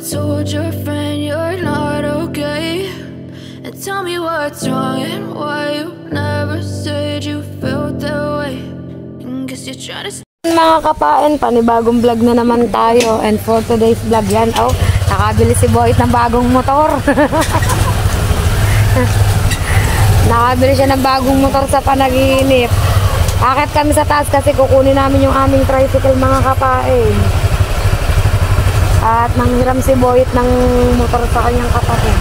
told your friend you're not okay? And tell me what's wrong and why you never said you felt that way. And guess you're trying to... Mga kapain, panibagong vlog na naman tayo. And for today's vlog yan, nakabili si Boyet ng bagong motor. Nakabili siya ng bagong motor sa panaginip. Akit kami sa taas kasi kukunin namin yung aming tricycle, mga kapain. At nanghiram si Boyet ng motor sa kanyang kapatid.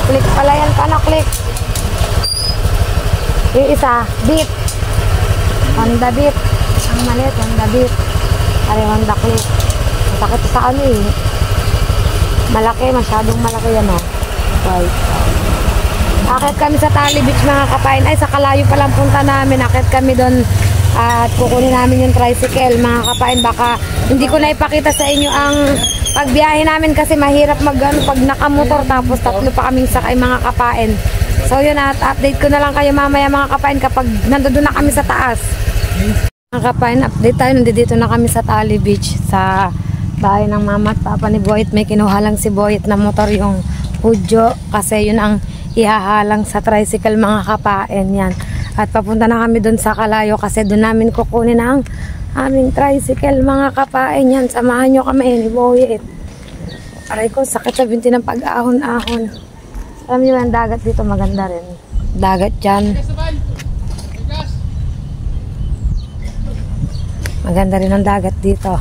Click pala yan, paano click? Yung isa, beat. Honda beat. Ang maliit, Honda beat. Pare Honda click. Masakit sa ano eh. Malaki, masyadong malaki yan oh. Right. Akit kami sa Tali Beach, mga kapain. Ay, sa Kalayo palang punta namin. Akit kami doon at kukunin namin yung tricycle, mga kapain. Baka hindi ko na ipakita sa inyo ang pagbiyahe namin kasi mahirap pag nakamotor tapos tatlo pa kaming sakay, mga kapain. So yun, at update ko na lang kayo mamaya, mga kapain, kapag nandoon na kami sa taas. Mga kapain, update tayo. Nandito na kami sa Tali Beach, sa bahay ng mama at papa ni Boyet. May kinuha lang si Boyet na motor, yung Pujo, kasi yun ang ihahalang sa tricycle, mga kapain. Yan. At papunta na kami doon sa Kalayo kasi doon namin kukunin ang aming tricycle, mga kapain. Yan, samahan nyo kami ni Boyet. Aray ko, sakit sa binti ng pag-ahon-ahon. Alam nyo yung dagat dito, maganda rin. Dagat dyan. Maganda rin ang dagat dito.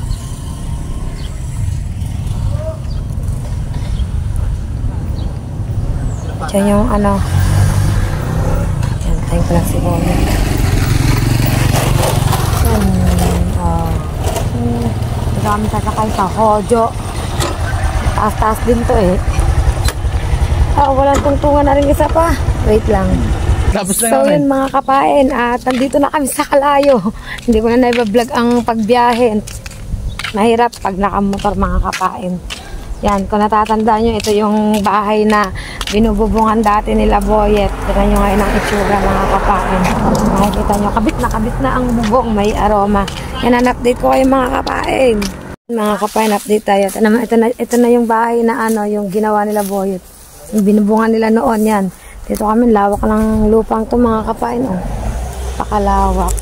Diyan yung ano. Yan, tayo ko lang si Boyet. Hindi kami sasakay sa Hojo. Taas-taas din to eh. Walang tungtungan na rin isa pa. Wait lang. So yun, mga kapain, at nandito na kami sa Kalayo. Hindi ko na naibablog ang pagbiyahe. Mahirap pag nakamotor, mga kapain. Yan, kung natatandaan nyo, ito yung bahay na binububungan dati nila Boyet. Tignan nyo ngayon ang itsura, mga kapain. Makikita nyo, kabit na ang bubong, may aroma. Yan, update ko kayo, mga kapain. Mga kapain, update tayo. Ito na yung bahay na ano, yung ginawa nila Boyet. Yung binubungan nila noon, yan. Dito kami, lawak ng lupang to, mga kapain. Oh. Pakalawak.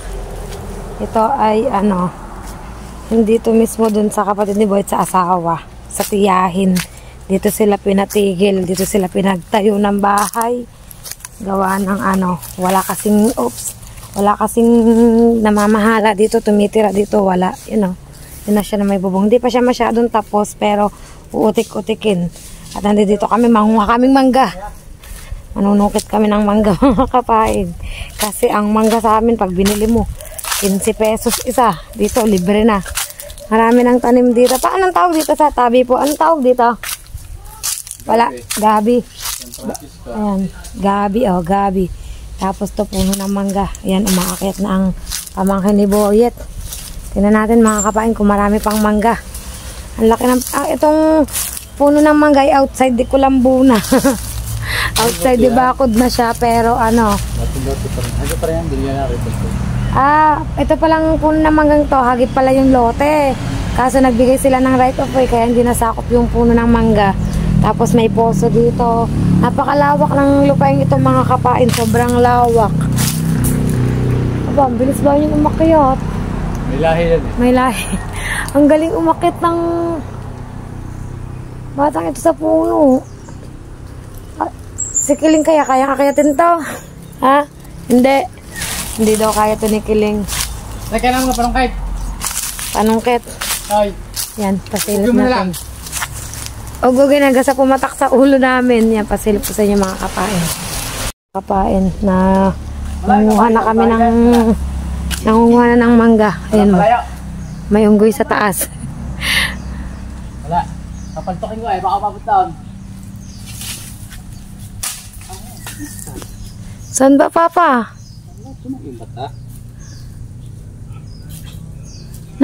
Ito ay ano, hindi to mismo dun sa kapatid ni Boyet, sa asawa. Sa tiyahin. Dito sila pinatigil. Dito sila pinagtayo ng bahay. Gawa ng ano, wala kasing namamahala dito, tumitira dito, wala. You know, yun na siya na may bubong. Hindi pa siya masyadong tapos, pero uutik-utikin. At nandito kami, manguha kaming mangga. Manunukit kami ng mangga, mga kapain. Kasi ang mangga sa amin, pag binili mo, 15 pesos isa. Dito, libre na. Marami ng tanim dito. Paano tawag dito sa tabi po? Anong tawag dito? Wala. Gabi. Ayan. Gabi. Oh, gabi. Tapos to puno ng mangga. Ayan, umaakyat na ang pamangkin ni Boyet. Tingnan natin, mga kapain, kung marami pang mangga. Ang laki ng... itong puno ng mangga ay outside di Kulambo na. Outside di Bakod na siya. Pero ano... Ito pa rin. Ito palang puno ng manggang to, hagip pala yung lote. Kaso nagbigay sila ng right of way, kaya hindi nasakop yung puno ng mangga. Tapos may poso dito. Napakalawak ng lupain ito, mga kapain. Sobrang lawak. Aba, ang bilis ba yung umakyat? May lahi yan eh. May lahi. Ang galing umakyat ng batang ito sa puno. Si Kiling kaya kakayatin to? Ha? Hindi. Hindi daw kaya ito ni Kiling. Teka lang mga panungkit. Panungkit. Ay. Yan, pasilip natin. O gugay na sa pumatak sa ulo namin. Yan, pasilip ko sa inyo, mga kapain. Kapain na nangunguha na kami ng mangga. Ayan mo. May unggoy sa taas. Wala. Kapaltokin ko baka mabot down. Saan ba, Papa?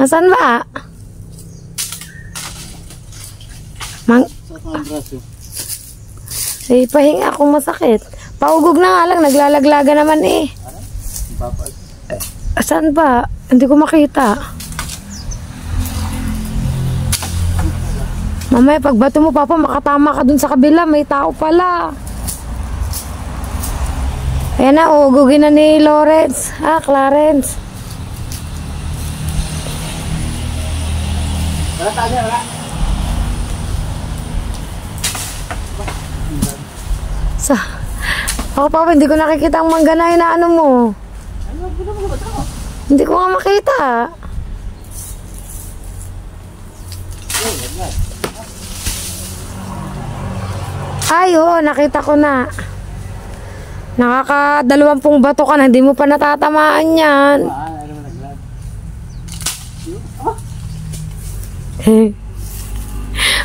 Nasaan ba? Sa ang braso. Pahinga ako masakit. Paugog na nga lang, naglalaglaga naman eh. Papa. Saan ba? Hindi ko makita. Mamaya pagbato mo, Papa, makatama ka dun sa kabila. May tao pala. Ayan na, ugugin na ni Lawrence. Clarence. Wala tayo, wala. Ako, Papa, hindi ko nakikita ang mangga na inaano mo. Hindi ko nga makita. Ay, oo, nakita ko na. Nakaka-20 bato ka na, hindi mo pa natatamaan yan. Ano mo naglag?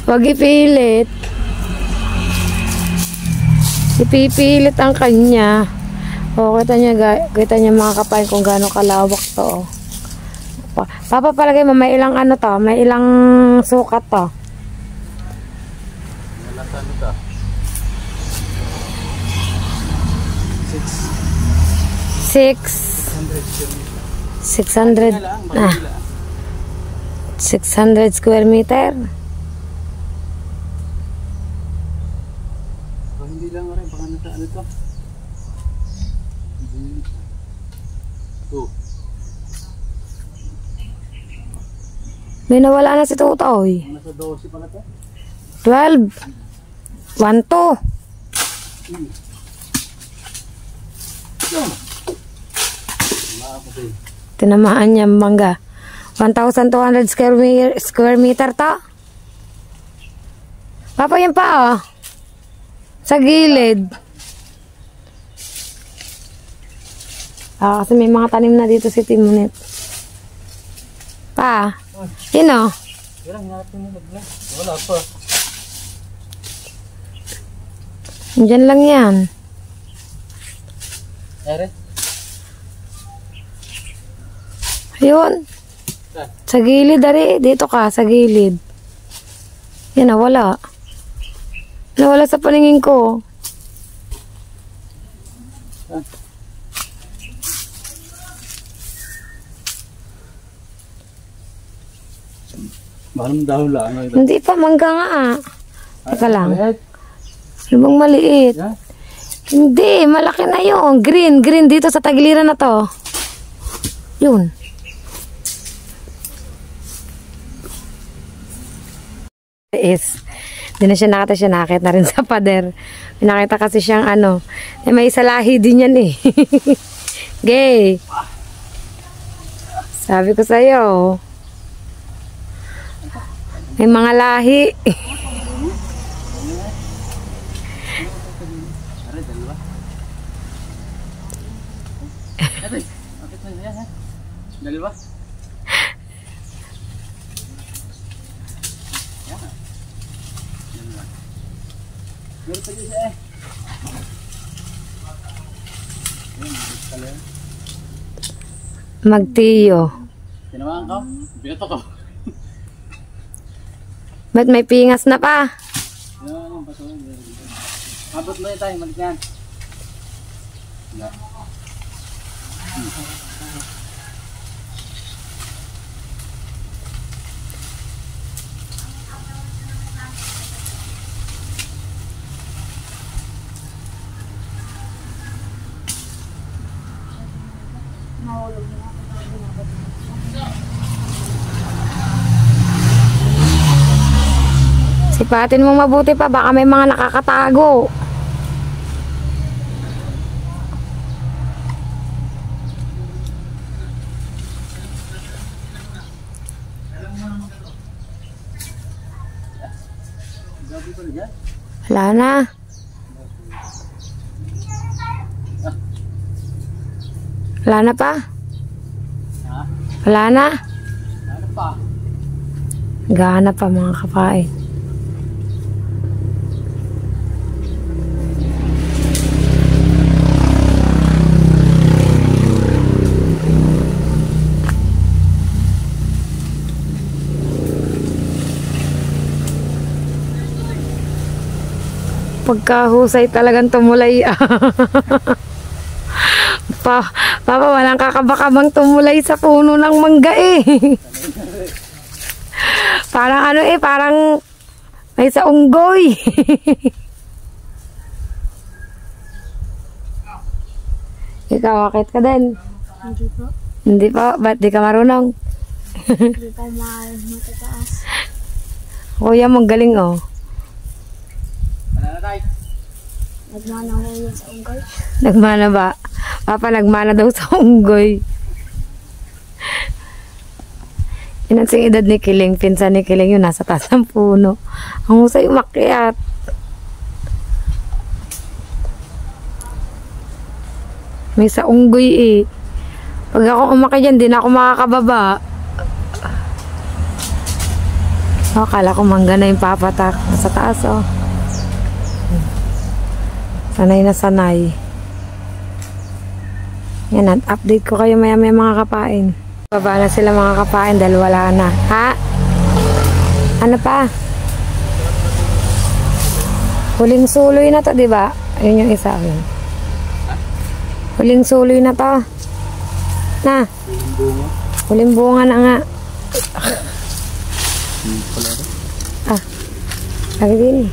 Wag ipilit. Ipipilit ang kanya. O, kita niya mga kapain kung gaano kalawak to. Papa, palagay mo, may ilang ano to, may ilang sukat to. Wala sa ano to? 600 square meter. Hindi lang rin, baka nasa ano to? May nawala na si Tutoy. Nasa 12 pala to? 12. 1, 2. Tinamaan niya ang mangga. 1,200 square meter to. Papa, yan pa oh. Sa gilid. Kasi may mga tanim na dito si Timonet. Pa. Yun oh. Wala pa. Diyan lang yan. Ere? Ayun. Sa gilid, dari. Dito ka, sa gilid. Yan, nawala. Nawala sa paningin ko. Baka naman dahon lang. Hindi pa, mangga nga. Teka lang. Ano bang maliit? Yeah. Hindi, malaki na yun. Green, green dito sa tagiliran na to. Yun. Hindi na siya nakita, siya nakita na rin sa pader. Nakita kasi siyang ano, may salahi din yan eh. Gay. Sabi ko sa'yo, may mga lahi. Dalawa? Meron pa dyan siya eh. Magtiyo. Tinamaan ko? Binato ko. Ba't may pingas na pa? Yan, bato. Abot mo yun tayo, malik yan. Wala. Sipatin mo mabuti pa, baka may mga nakakatago. Wala na. Wala na pa. Wala na. Ano pa? Gana pa mga kapain. Pagkahusay talagang tumulay. Papa, walang kakabakabang tumulay sa puno ng mangga eh. Parang ano eh, parang may sa unggoy. Ikaw, akit ka din? Hindi po. Hindi po, ba't di ka marunong? Hindi po matataas. Kuya, magaling oh. Wala na tayo. Nagmana ko yun sa unggoy. Nagmana ba? Papa, nagmana daw sa unggoy. Yun ang edad ni Kiling. Pinsan ni Kiling yun, nasa taas ng puno. Ang husay umakyat. May sa unggoy eh. Pag ako umakyat dyan, di na ako makakababa. Oh, akala ko mangga na yung papatak. Nasa taas oh. Sanay na sanay. Yan, update ko kayo maya mga kapain. Baba na sila mga kapain dahil wala na. Ha? Ano pa? Huling suloy na to, di ba? Ayun yung isa. Yun. Huling suloy na to. Na. Huling bunga na nga. Ah. Lagi din eh.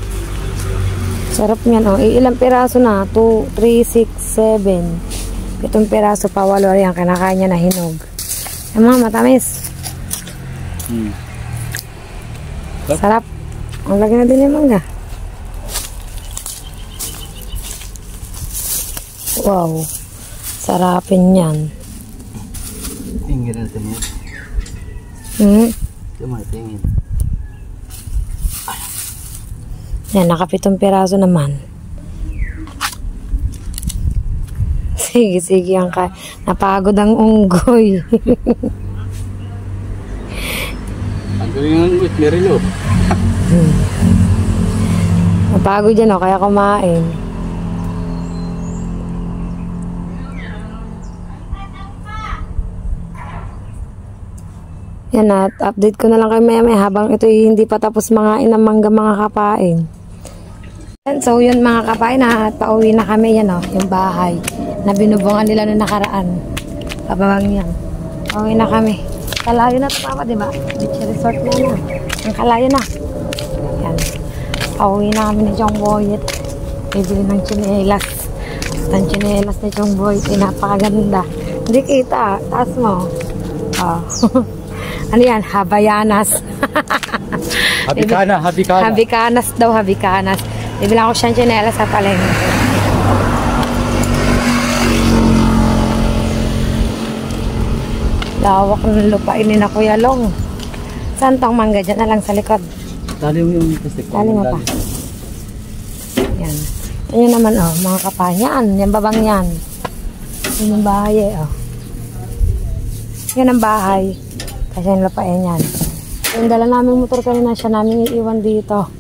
Sarap niyan. Oh. Ilang piraso na? 2, 3, 6, 7. 7 piraso pa. 8 yan. Kinakain niya na hinog. Yung mga matamis. Sarap. Ang lagi na din yung mangga. Wow. Sarapin yan. Tingin natin yan. Tingin. Yan, nakapitong piraso naman. Sige, ang napagod ang unggoy. Ang galing ng unggoy, merilo. Napagod yan, kaya kumain. Yan, at update ko na lang kayo maya habang ito hindi pa tapos mga inamangga mga kapain. So yun mga kapain, at pauwi na kami. Yan yung bahay na binubungan nila noong nakaraan. Kababang yan. Pauwi na kami. Kalayo na ito papa, diba? Beach resort na yan. Ang kalayo na. Yan. Pauwi na kami ni Chong Boyet. Bibili ng chinelas. Ang chinelas ni Chong Boyet ay napakaganda. Hindi kita. Taas mo. Oh. Ano yan? Habayanas. Habikana. Habikanas daw, habikanas. Bibilang ko siyang chinelas sa palengke. Lawak ng lupain ni na Kuya Long. Saan tong mangga? Dyan na lang sa likod. Tali mo yung plastic. Tali mo pa. Yan. Yan naman mga kapanyan. Yan babang yan. Yan yung bahay Yan ang bahay. Kasi yung lupain yan. Yung dala namin motor kanina, siya namin iiwan dito.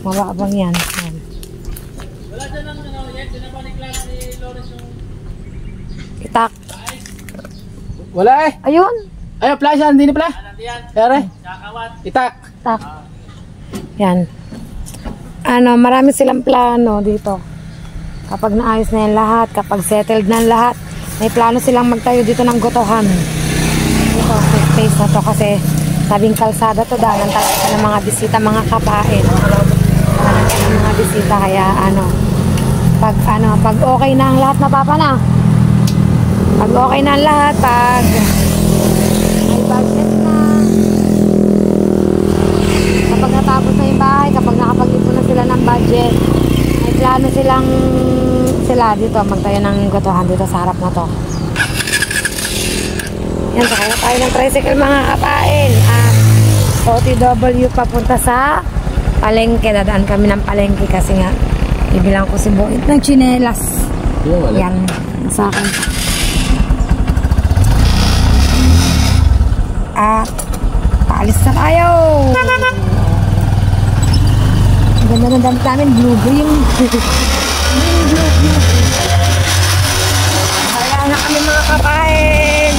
Mababang yan. Wala dyan ang yan. Sinabalik lang ni Lawrence yung... Itak. Wala eh. Ayun. Ayun, flash yan. Hindi na pala. Kaya Itak. Tak. Yan. Marami silang plano dito. Kapag naayos na yan lahat, kapag settled na lahat, may plano silang magtayo dito ng gotohan. Dito, sa space na to kasi sabing kalsada to, dahil talaga ng mga bisita, mga kapain. Ng mga bisita, kaya pag okay na ang lahat na papa na. Pag okay na ang lahat, pag may budget na, kapag natapos na yung bahay, kapag nakapag-ipon na sila ng budget, may plano sila dito magtayo ng gotohan dito sa harap na to. Yan, sakaya tayo ng tricycle mga kapain. OTW papunta sa palengke. Dadaan kami ng palengke kasi nga ibilang ko si Boyet ng chinelas. Yan, sa akin. Paalis na tayo. Ganda ng damit namin, blue-green. Kaya na kami mga kapain.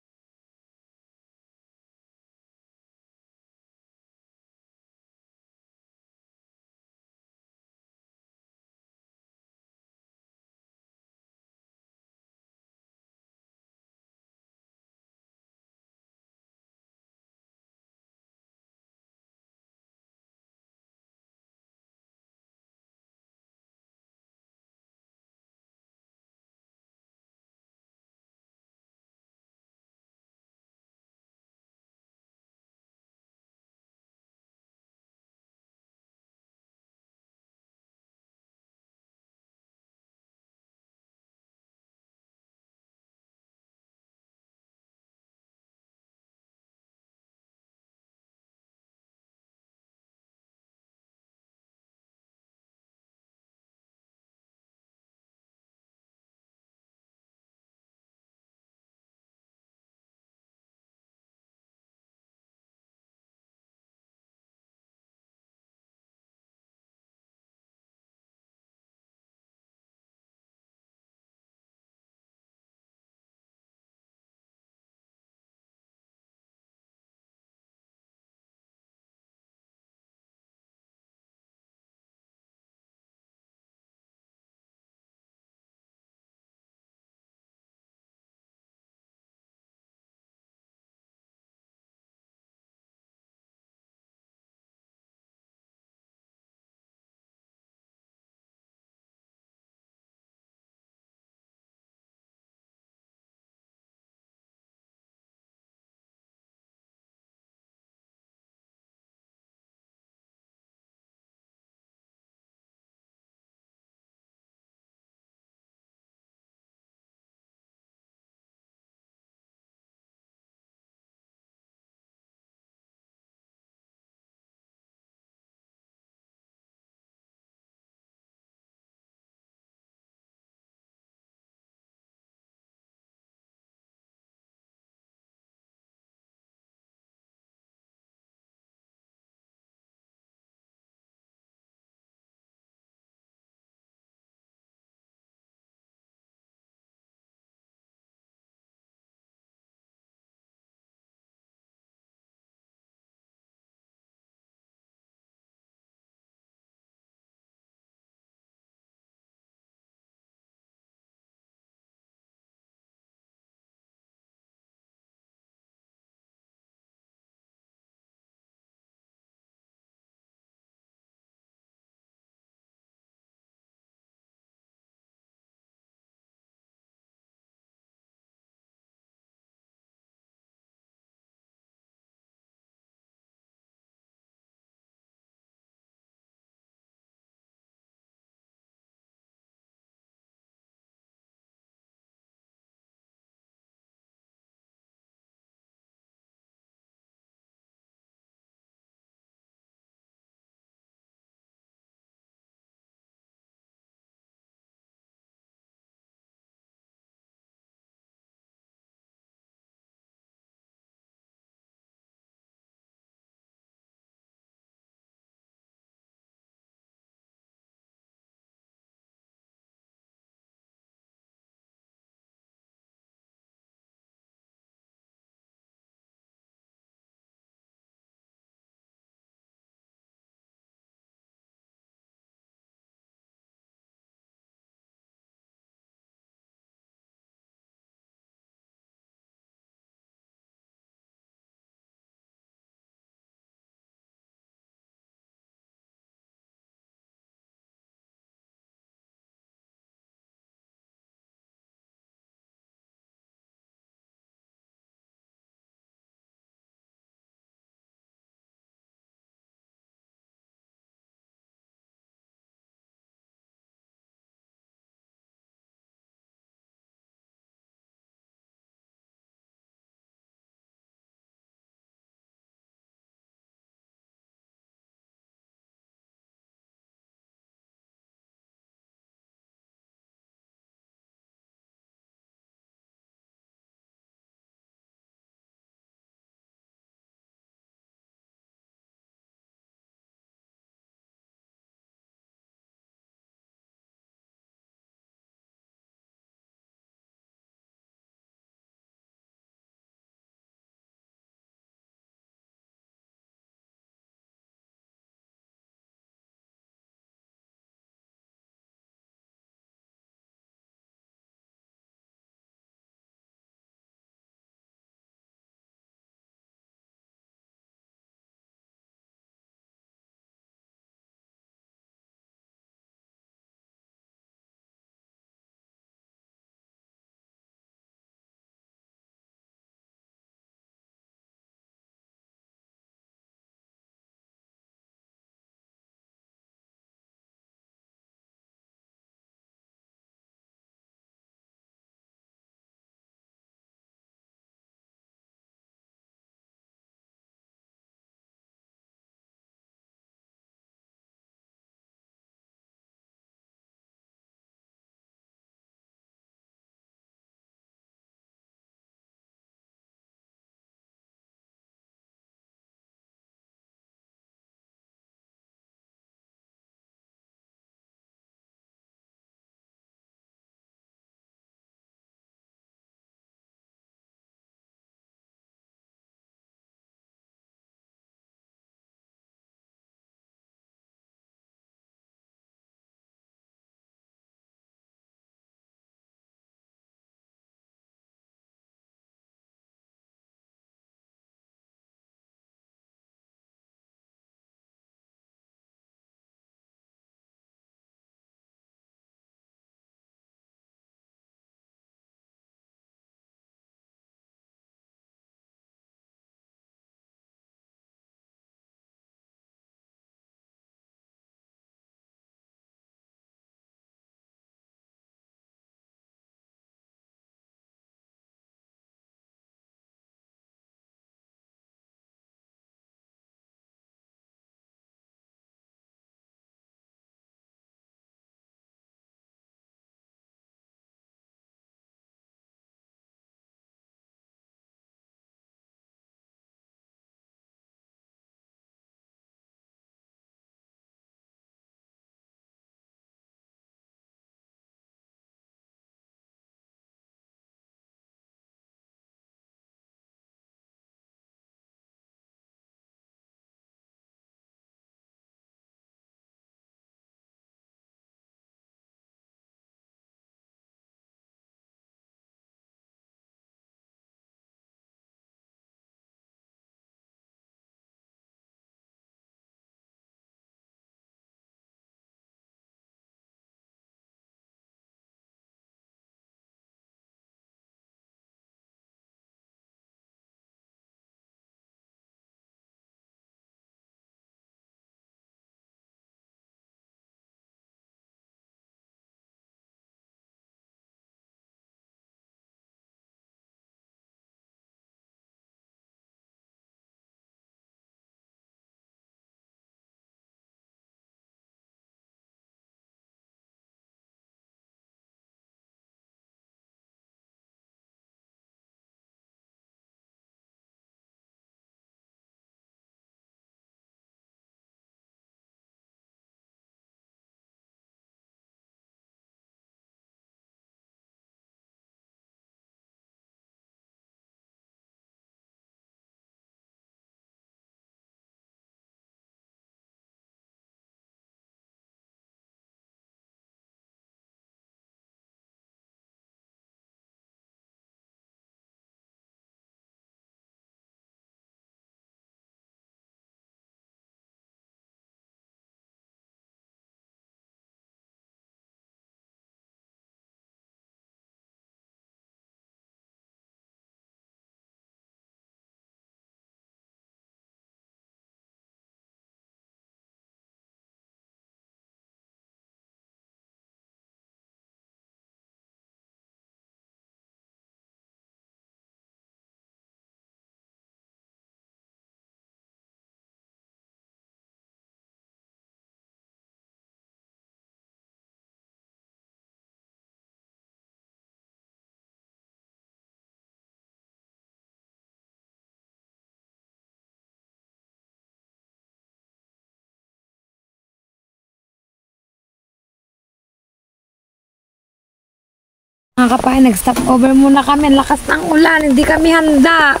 Mga kapain, nag-stop over muna kami. Lakas ng ulan, hindi kami handa.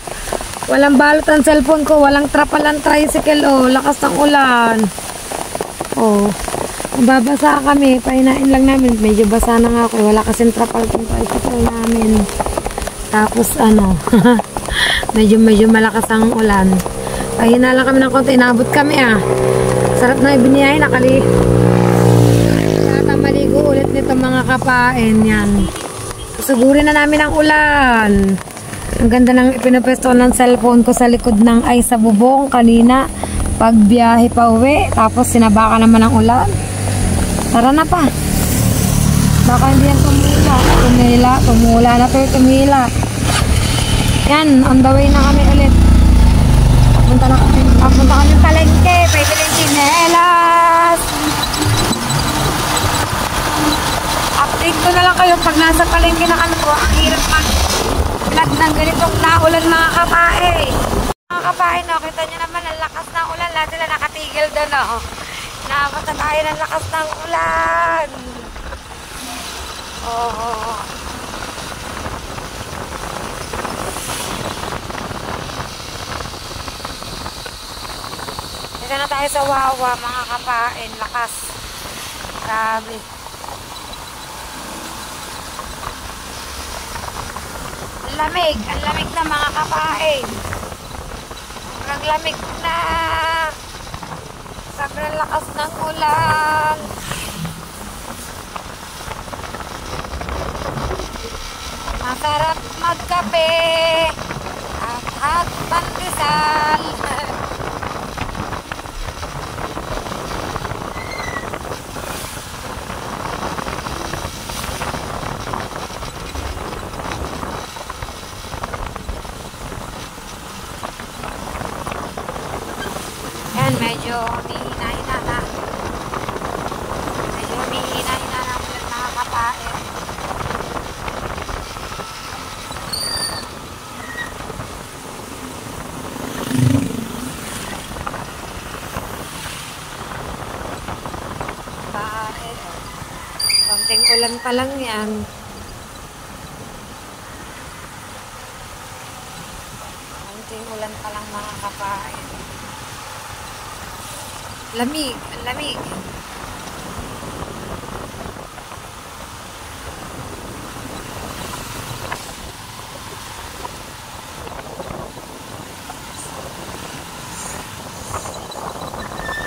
Walang balot ang cellphone ko, walang trapalan tricycle. Oh, lakas ng ulan. Oh, babasa kami. Painain lang namin. Medyo basa na nga ako. Wala kasing trapal yung tricycle namin. Tapos ano, medyo malakas ang ulan. Pahina lang kami ng konti. Inabot kami ah. Sarap na ibiniyahin. Maligo ulit nito mga kapain. Yan. Susugurin na namin ang ulan. Ang ganda ng ipinapwesto ng cellphone ko sa likod ng sa bubong kanina. Pagbiyahe pa uwi. Tapos sinabaka naman ang ulan. Tara na pa. Baka hindi yan tumula na pero tumila. Yan, on the way na kami ulit. Papunta kami palengke. Paibiling chinelas. Update ko na lang kayo pag nasa palengke na kami po. Ang hirap mag-vlog ng ganitong naulan mga kapain. Mga kapain, no, kita nyo naman ang lakas ng ulan. Lahat sila nakatigil doon. No? Nakapata tayo ng lakas ng ulan. Oh. Dito na tayo sa Wawa mga kapain. Lakas. Grabe. Ang lamig na mga kapain. Sobrang lamig na. Sobrang lakas ng ulan. Masarap magkape at pandesal. Medyo humihina-hina na. Medyo humihina-hina na ulit mga kapain. Kapain. Konting ulan pa lang yan. Konting ulan pa lang mga kapain. Lamig, ang lamig.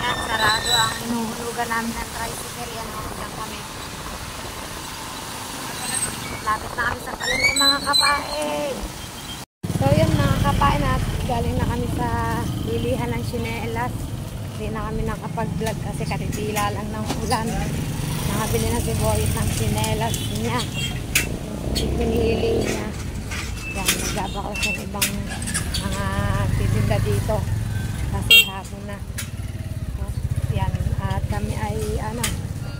Yan, sarado ang inuhulugan namin ng tricycle. Yan, lang kami. Lapit na kami sa palengke mga kapain. So yun mga kapain, at galing na kami sa bilihan ng chinelas. Hindi na kami nakapag-vlog kasi katitila lang ng ulan. Nakabili na si Boy ng chinelas niya. Pinili niya. Yan, naglaba ko sa ibang mga titinda dito. Kasi hapon na. Yan, at kami ay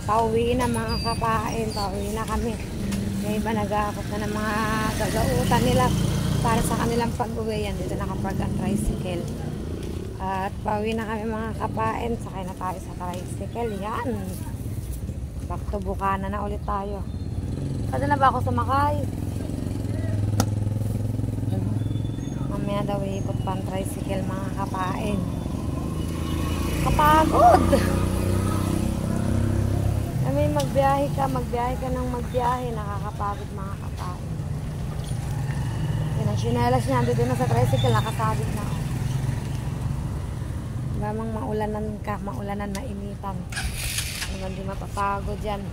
pauwi na mga kapain. Pauwi na kami. May iba nag-aakot na ng mga gagautan nila para sa kanilang pag-uwi. Yan, dito nakapag ang tricycle. At pauwi na kami mga kapain. Sakay na tayo sa tricycle. Yan. Back to Bukana na ulit tayo. Kada na ba ako sumakay? Mamaya daw ikot pa ang tricycle mga kapain. Kapagod! May magbiyahe ka ng magbiyahe. Nakakapagod mga kapain. Yan ang chinelas niya. Dito na sa tricycle. Nakasabit na. Gamang maulanan ka, mainitan. Naman di mapapagod dyan.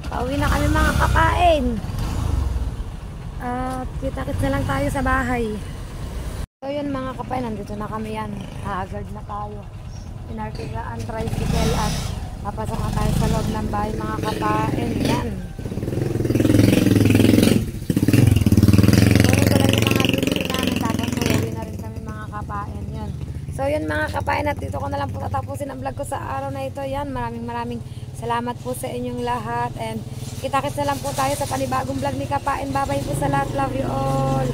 Pauwi na kami mga kapain. At kita-kits na lang tayo sa bahay. So yun mga kapain, nandito na kami yan. Haggard na tayo. Pinarkila ang tricycle at papasok na tayo sa loob ng bahay mga kapain. Yan. So yun mga kapain, at dito ko na lang po tatapusin ang vlog ko sa araw na ito. Yan, maraming salamat po sa inyong lahat. And kita-kits na lang po tayo sa panibagong vlog ni Kapain. Bye bye po sa lahat. Love you all.